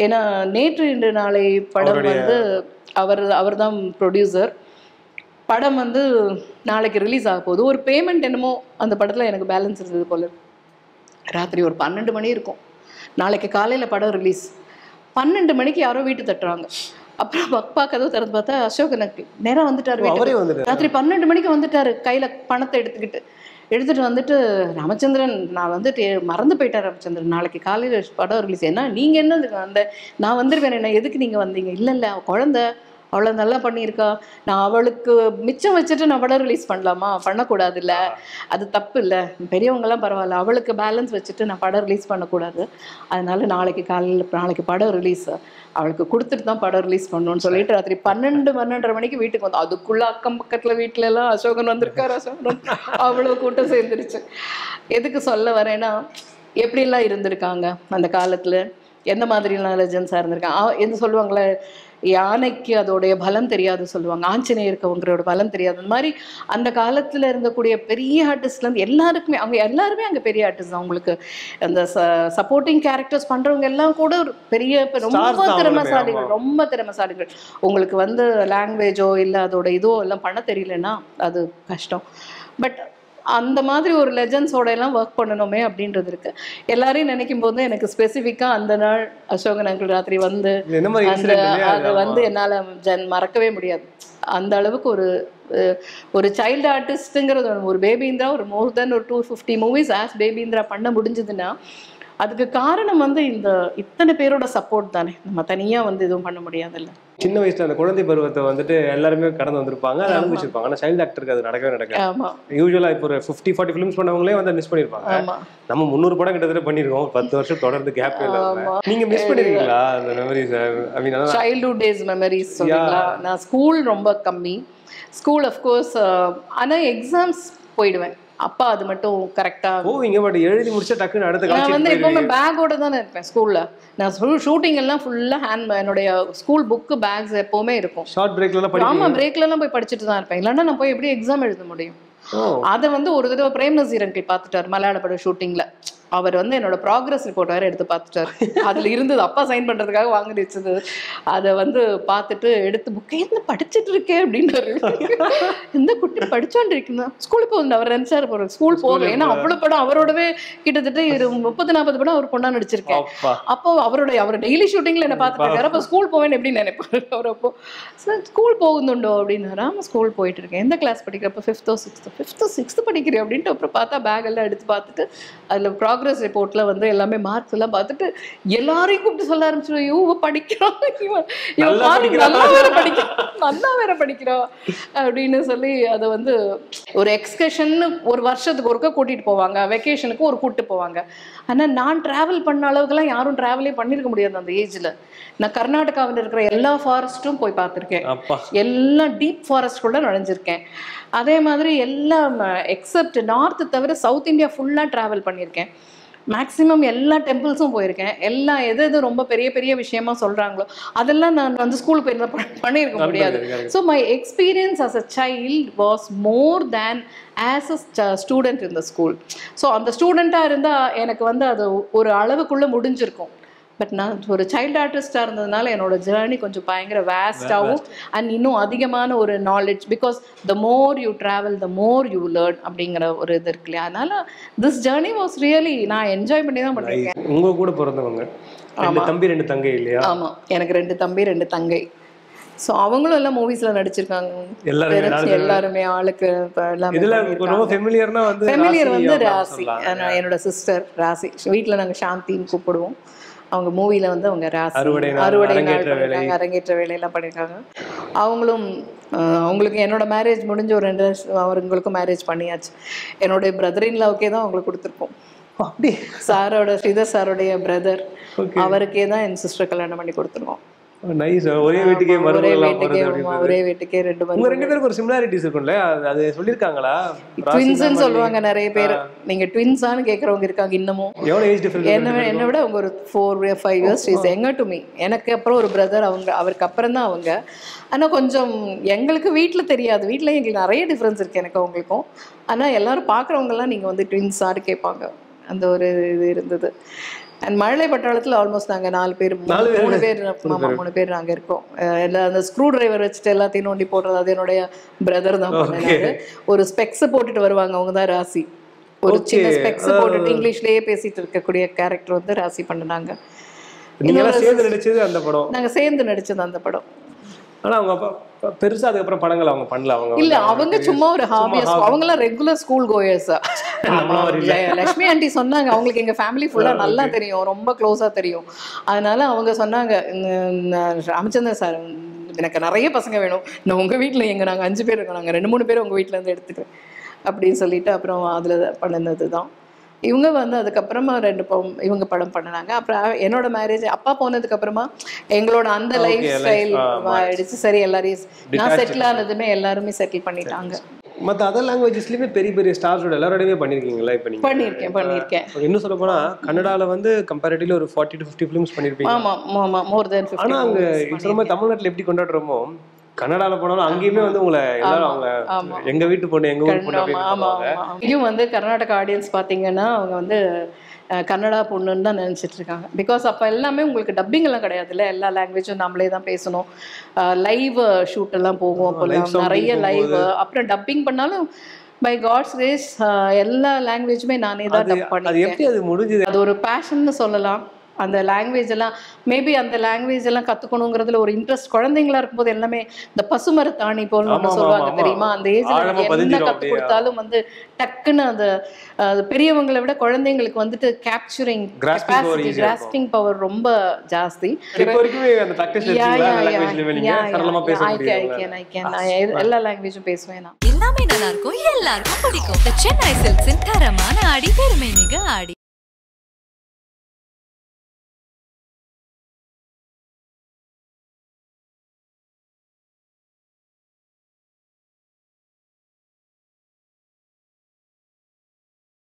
ஏன்னா நேற்று இன்று நாளை படம் வந்து அவர் தான் ப்ரொடியூசர். படம் வந்து நாளைக்கு ரிலீஸ் ஆக போகுது. ஒரு பேமெண்ட் என்னமோ அந்த படத்தில் எனக்கு பேலன்ஸ் இருந்தது போல. ராத்திரி ஒரு 12 மணி இருக்கும். நாளைக்கு காலையில் படம் ரிலீஸ். 12 மணிக்கு யாரோ வீட்டு தட்டுறாங்க. அப்புறம் பக்பா கதவு திறந்து பார்த்தா அசோகன் அங்கிள் நேரம் வந்துட்டாரு. ராத்திரி 12 மணிக்கு வந்துட்டாரு, கையில் பணத்தை எடுத்துட்டு வந்துட்டு, ராமச்சந்திரன் நான் வந்துட்டு மறந்து போயிட்டேன் ராமச்சந்திரன், நாளைக்கு காலையில் படம் ரிலீஸ். ஏன்னா நீங்கள் என்ன நான் வந்துருவேன், என்ன எதுக்கு நீங்கள் வந்தீங்க? இல்லை குழந்தை அவ்வளோ நல்லா பண்ணியிருக்கா, நான் அவளுக்கு மிச்சம் வச்சுட்டு நான் படம் ரிலீஸ் பண்ணலாமா? பண்ணக்கூடாது, இல்லை அது தப்பு, இல்லை பெரியவங்கெல்லாம் பரவாயில்ல, அவளுக்கு பேலன்ஸ் வச்சுட்டு நான் படம் ரிலீஸ் பண்ணக்கூடாது, அதனால நாளைக்கு படம் ரிலீஸ் அவளுக்கு கொடுத்துட்டு தான் படம் ரிலீஸ் பண்ணணும்னு சொல்லிட்டு ராத்திரி 12-12:30 மணிக்கு வீட்டுக்கு வந்தோம். அதுக்குள்ள அக்கம் பக்கத்தில் வீட்டில எல்லாம் அசோகன் வந்திருக்காரு, அசோகன் அவ்வளோ கூட்டம் சேர்ந்துருச்சு. எதுக்கு சொல்ல வரேன்னா எப்படிலாம் இருந்திருக்காங்க அந்த காலத்தில், எந்த மாதிரிலாம் லெஜண்ட்ஸாக இருந்திருக்காங்க. எது சொல்லுவாங்களே, யானைக்கு அதோடைய பலம் தெரியாது சொல்லுவாங்க, ஆஞ்சநேயருக்கு அவங்களோட பலம் தெரியாது. அந்த மாதிரி அந்த காலத்தில் இருந்தக்கூடிய பெரிய ஆர்டிஸ்ட்லேருந்து எல்லாருக்குமே, அவங்க எல்லாருமே அங்கே பெரிய ஆர்டிஸ்ட் தான். அவங்களுக்கு அந்த சப்போர்ட்டிங் கேரக்டர்ஸ் பண்ணுறவங்க எல்லாம் கூட ஒரு பெரிய ரொம்ப திறமைசாலிகள். உங்களுக்கு வந்து லாங்குவேஜோ இல்லை அதோட இதோ எல்லாம் பண்ண தெரியலன்னா அது கஷ்டம். பட் அந்த மாதிரி ஒரு லெஜண்ட்ஸோட எல்லாம் ஒர்க் பண்ணணுமே அப்படின்றது இருக்கு. எல்லாரையும் நினைக்கும் போது எனக்கு ஸ்பெசிஃபிக்கா அந்த நாள் அசோகன் அங்கிள் ராத்திரி வந்து அதை வந்து என்னால மறக்கவே முடியாது. அந்த அளவுக்கு ஒரு சைல்டு ஆர்டிஸ்ட்டுங்கிறது, ஒரு பேபிந்திரா ஒரு மோர் தென் ஒரு 250 மூவிஸ் ஆஸ் பேபிந்திரா பண்ண முடிஞ்சதுன்னா அதுக்கு காரணம் வந்து இந்த இத்தனை பேரோட சப்போர்ட் தானே. நம்ம தனியா வந்து எதுவும் பண்ண முடியாதுல்ல. சின்ன வயசுல அந்த குழந்தை பருவத்தை வந்துட்டு எல்லாருமே கடந்து வந்திருப்பாங்க, அதை அனுபவிச்சிருப்பாங்க. ஆனா சைல்டு ஆக்டருக்கு அது நடக்காது. யூஸ்வலா இப்போ ஒரு 50-40 ஃபிலிம்ஸ் பண்ணவங்களே வந்து மிஸ் பண்ணிருப்பாங்க. நம்ம 300 படம் கிட்டத்தட்ட பண்ணிருக்கோம், 10 வருஷம் தொடர்ந்து கேப் இல்லாம. நீங்க மிஸ் பண்ணிருக்கீங்களா அந்த மெமரிஸ்? ஐ மீன் சைல்ட்ஹுட் டேஸ் மெமரிஸ் சொல்றீங்களா? நான் ஸ்கூல் ரொம்ப கம்மி. ஸ்கூல் அஃப்கோர்ஸ், ஆனா எக்ஸாம்ஸ் போயிடுவேன். அப்பா அது மட்டும் கரெக்டா போவீங்க. பட் எழுதி முடிச்சா டக்குன்னு அடுத்த நான் வந்து எப்பவுமே பேக்கோட தானே இருப்பேன் ஸ்கூல்ல. நான் ஷூட்டிங் எல்லாம் ஃபுல்லா என்னுடைய ஸ்கூல் புக்கு பேக்ஸ் எப்பவுமே இருக்கும். ஷார்ட் பிரேக்ல எல்லாம் ஆமா, பிரேக்ல எல்லாம் போய் படிச்சுட்டு தான் இருப்பேன். இல்லைன்னா நான் போய் எப்படி எக்ஸாம் எழுத முடியும்? அதை வந்து ஒரு தடவை பிரேம் நசீர் அங்கிள் பார்த்துட்டார் மலையாள பட ஷூட்டிங்ல. அவர் வந்து என்னோட ப்ராக்ரஸ் ரிப்போர்ட் வேற எடுத்து பார்த்துட்டாரு. அதுல இருந்தது அப்பா சைன் பண்றதுக்காக வாங்கி வச்சது. அதை வந்து பார்த்துட்டு எடுத்து புக்கை என்ன படிச்சுட்டு இருக்கேன் அப்படின்றாரு. எந்த குட்டி படிச்சோண்டு இருக்குன்னா ஸ்கூலுக்கு வந்து அவர் நினைச்சாரு போற ஸ்கூல் போகல. ஏன்னா அவ்வளவு படம் அவரோடவே கிட்டத்தட்ட 30-40 படம் அவர் பொண்ணா நடிச்சிருக்கேன். அப்போ அவர் டெய்லி ஷூட்டிங்ல என்ன பார்த்துட்டு அப்ப ஸ்கூல் போவேன்னு எப்படி நினைப்பாரு அவர். அப்போ ஸ்கூல் போகுதுண்டோ அப்படின்னாரு. ஆமா ஸ்கூல் போயிட்டு இருக்கேன். எந்த கிளாஸ் படிக்கிறப்ப 5th or 6th படிக்கிறேன் அப்படின்ட்டு. அப்புறம் பார்த்தா பேக் எல்லாம் எடுத்து பார்த்துட்டு அதுல ப்ராக்ரஸ் ரிப்போர்ட்ல வந்து எல்லாமே மார்க்ஸ் எல்லாம் பார்த்துட்டு எல்லாரையும் கூப்பிட்டு சொல்ல ஆரம்பிச்சிடும், இவன் படிக்கிறான், நல்லா வேற படிக்கிறான் அப்படின்னு சொல்லி அதை வந்து ஒரு எக்ஸ்கர்ஷன் ஒரு வருஷத்துக்கு ஒருக்க கூட்டிட்டு போவாங்க, வெக்கேஷனுக்கு ஒரு கூப்பிட்டு போவாங்க. ஆனா நான் டிராவல் பண்ண அளவுக்குலாம் யாரும் டிராவலே பண்ணிருக்க முடியாது அந்த ஏஜ்ல. நான் கர்நாடகாவில் இருக்கிற எல்லா ஃபாரஸ்ட்டும் போய் பார்த்துருக்கேன், எல்லா டீப் ஃபாரஸ்ட் கூட நுழைஞ்சிருக்கேன். அதே மாதிரி எல்லாம் எக்ஸப்ட் நார்த்து தவிர சவுத் இந்தியா ஃபுல்லாக ட்ராவல் பண்ணியிருக்கேன். மேக்ஸிமம் எல்லா டெம்பிள்ஸும் போயிருக்கேன். எல்லாம் எது ரொம்ப பெரிய பெரிய விஷயமா சொல்கிறாங்களோ அதெல்லாம் நான் வந்து ஸ்கூல் போயிருந்தா பண்ணியிருக்க முடியாது. So my experience as a child was more than as a student in the school. So அந்த ஸ்டூடெண்ட்டாக இருந்தால் எனக்கு வந்து அது ஒரு அளவுக்குள்ளே முடிஞ்சிருக்கும். பட் நான் ஒரு சைல்டு ஆர்டிஸ்டாக இருந்ததுனால என்னோட ஜேர்னி கொஞ்சம் பயங்கர வேஸ்டாகவும் அண்ட் இன்னும் அதிகமான ஒரு knowledge, because the more you travel the more you learn அப்படிங்கிற ஒரு இது இருக்கு இல்லையா. அதனால திஸ் ஜேர்னி வாஸ் ரியலி நான் என்ஜாய் பண்ணி தான் பண்ணியிருக்கேன். உங்க கூட பிறந்தவங்க 2 தம்பி 2 தங்கை இல்லையா? ஆமாம், எனக்கு 2 தம்பி 2 தங்கை. ஸோ அவங்களும் எல்லாம் மூவிஸ்ல நடிச்சிருக்காங்க. எல்லாருமே ஆளுக்கு ஃபெமிலியர் வந்து ராசி, என்னோட சிஸ்டர் ராசி. வீட்டில் நாங்கள் சாந்தின்னு கூப்பிடுவோம். அவங்க மூவில வந்து அவங்க ராசி அறுவடை நாள் பண்ணியிருக்காங்க, அரங்கேற்ற வேலையெல்லாம் பண்ணியிருக்காங்க. அவங்களுக்கு என்னோட மேரேஜ் முடிஞ்ச ஒரு 2 வருஷம் அவங்களுக்கும் மேரேஜ் பண்ணியாச்சு. என்னோட பிரதர் இன் லவ்க்கே தான் அவங்களுக்கு கொடுத்துருக்கோம். சாரோட ஸ்ரீதர் சாரோடைய பிரதர் அவருக்கே தான் என் சிஸ்டர் கல்யாணம் பண்ணி கொடுத்துருக்கோம். ஒரே வீட்டுக்கே ஒரே வீட்டுக்கே 2 பேருக்கு ஒரு சிமிலாரிட்டிஸ் இருக்கும்ல, அது சொல்லிருக்காங்களா? ட்வின்ஸ்னு சொல்லுவாங்க நிறைய பேர். நீங்க ட்வின்ஸான்னு கேக்குறவங்க இருக்காங்க இன்னமும். எவ்வளவு ஏஜ் டிஃபரன்ஸ்? என்ன விட அவங்க ஒரு 4-5 years is younger to me. எனக்கு அப்புறம் ஒரு பிரதர், அவருக்கு அப்புறம் தான் அவங்க. ஆனா கொஞ்சம் எங்களுக்கு வீட்டுல தெரியாது, வீட்டுல எங்களுக்கு நிறைய டிஃபரன்ஸ் இருக்கு எனக்கு அவங்களுக்கும். ஆனா எல்லாரும் பாக்குறவங்க எல்லாம் நீங்க வந்து ட்வின்ஸான்னு கேட்பாங்க. அந்த ஒரு இது இருந்தது. அண்ட் மழலை பட்டாளத்தில் ஆல்மோஸ்ட் நாங்கள் 4 பேர் 3 பேர் நாங்கள் இருக்கோம். எல்லாம் அந்த ஸ்க்ரூ டிரைவர் வச்சுட்டு எல்லாத்தையும் நோண்டி போடுறது அது என்னுடைய பிரதர் தான் பண்ணாங்க. ஒரு ஸ்பெக்ஸ் போட்டுட்டு வருவாங்க, அவங்க தான் ராசி. ஒரு சின்ன ஸ்பெக்ஸ் போட்டுட்டு இங்கிலீஷ்லேயே பேசிட்டு இருக்கக்கூடிய கேரக்டர் வந்து ராசி பண்ணினாங்க. நாங்கள் சேர்ந்து நடிச்சது அந்த படம். ஆனா அவங்க பெருசா அதுக்கப்புறம் படங்கள் அவங்க பண்ணல. அவங்க இல்ல, அவங்க சும்மா ஒரு ஹாபியஸ். அவங்க எல்லாம் ரெகுலர் ஸ்கூல் கோயர்ஸா. லட்சுமி ஆண்டி சொன்னாங்க, அவங்களுக்கு எங்க ஃபேமிலி ஃபுல்லா நல்லா தெரியும், ரொம்ப க்ளோஸா தெரியும். அதனால அவங்க சொன்னாங்க, ராமச்சந்திரன் சார் எனக்கு நிறைய பசங்க வேணும், நான் உங்க வீட்டுல நாங்க 5 பேர் இருக்கோம், நாங்க 2-3 பேர் உங்க வீட்டுல இருந்து எடுத்துக்கிறேன் அப்படின்னு சொல்லிட்டு அப்புறம் அதுல பண்ணினது தான். இவங்க வந்து அதுக்கப்புறமா 2 இவங்க படம் பண்ணினாங்க. அப்புறம் என்னோட மேரேஜ் அப்பா போனதுக்கு அப்புறமா எங்களோட அந்த லைஃப் ஸ்டைல் ஆயிடுச்சு. சரி, எல்லாரையும் நான் செட்டில் ஆனதுமே எல்லாருமே செட்டில் பண்ணிட்டாங்க. மற்ற அதர் லாங்குவேஜஸ்லயுமே பெரிய பெரிய ஸ்டார்ஸோட எல்லாரோடய பண்ணிருக்கீங்களா? இப்போ நீங்க பண்ணிருக்கேன். இன்னும் சொல்ல போனா கன்னடால வந்து கம்பேரிட்டிவ்லி ஒரு 40 to 50 ஃபிலிம்ஸ் பண்ணிருப்பீங்க. ஆமா, மோர் தென் 50. ஆனா அங்க சொல்லும்போது தமிழ்நாட்டுல எப்படி கொண்டாடுறோமோ கன்னடால போனாலும் அங்கேயுமே வந்து உங்களை எல்லாரும் அவங்க எங்க வீட்டு பொண்ணு எங்க ஊர் பொண்ணு அப்படின்னு இங்கேயும் வந்து கர்நாடகா ஆடியன்ஸ் பார்த்தீங்கன்னா அவங்க வந்து கன்னடா பொண்ணுன்னு தான் நினச்சிட்டு இருக்காங்க. பிகாஸ் அப்போ எல்லாமே உங்களுக்கு டப்பிங் எல்லாம் கிடையாதுல்ல, எல்லா லாங்குவேஜும் நம்மளே தான் பேசணும். லைவ் ஷூட் எல்லாம் போகும், அப்போல்லாம் நிறைய லைவ். அப்புறம் டப்பிங் பண்ணாலும் பை காட்ஸ் கிரேஸ் எல்லா லாங்குவேஜுமே நானே தான் டப் பண்ணிருக்கேன். அது ஒரு பேஷன்னு சொல்லலாம். அந்த லாங்குவேஜ் எல்லாம் மேபி அந்த லாங்குவேஜ் எல்லாம் கத்துக்கணுங்கிறதுல ஒரு இன்ட்ரெஸ்ட் குழந்தைங்களா இருக்கும்போது எல்லாமே இந்த பசுமர தாணி போல் ஒன்று சொல்லுவாங்க தெரியுமா, அந்த ஏஜ்ல என்ன கத்து கொடுத்தாலும் வந்து டக்குன்னு அந்த பெரியவங்களை விட குழந்தைங்களுக்கு வந்துட்டு கேப்சரிங் கெப்பாசிட்டி, கிராஸ்பிங் பவர் ரொம்ப ஜாஸ்தி. எல்லா லாங்குவேஜும் பேசுவேன் நான். எல்லாமே நல்லா இருக்கும், எல்லாருக்கும் பிடிக்கும். சென்னை சில்க்ஸின் தரமான ஆடி பெருமை மிக ஆடி.